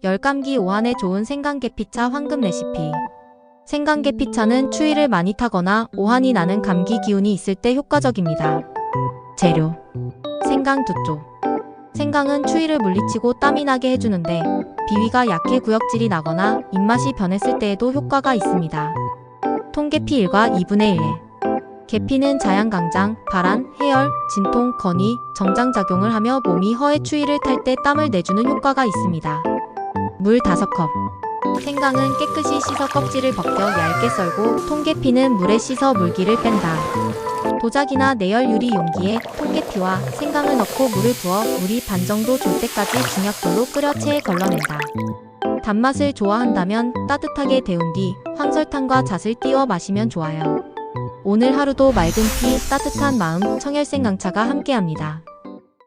열감기 오한에 좋은 생강계피차 황금 레시피. 생강계피차는 추위를 많이 타거나 오한이 나는 감기 기운이 있을 때 효과적입니다. 재료: 생강 2쪽. 생강은 추위를 물리치고 땀이 나게 해주는데 비위가 약해 구역질이 나거나 입맛이 변했을 때에도 효과가 있습니다. 통계피 1과 2분의 1. 계피는 자양강장, 발한, 해열, 진통, 건이, 정장작용을 하며 몸이 허해 추위를 탈 때 땀을 내주는 효과가 있습니다. 물 5컵. 생강은 깨끗이 씻어 껍질을 벗겨 얇게 썰고 통계피는 물에 씻어 물기를 뺀다. 도자기나 내열 유리 용기에 통계피와 생강을 넣고 물을 부어 물이 반 정도 졸 때까지 중약불로 끓여 체에 걸러낸다. 단맛을 좋아한다면 따뜻하게 데운 뒤 황설탕과 잣을 띄워 마시면 좋아요. 오늘 하루도 맑은 피, 따뜻한 마음, 청열생강차가 함께합니다.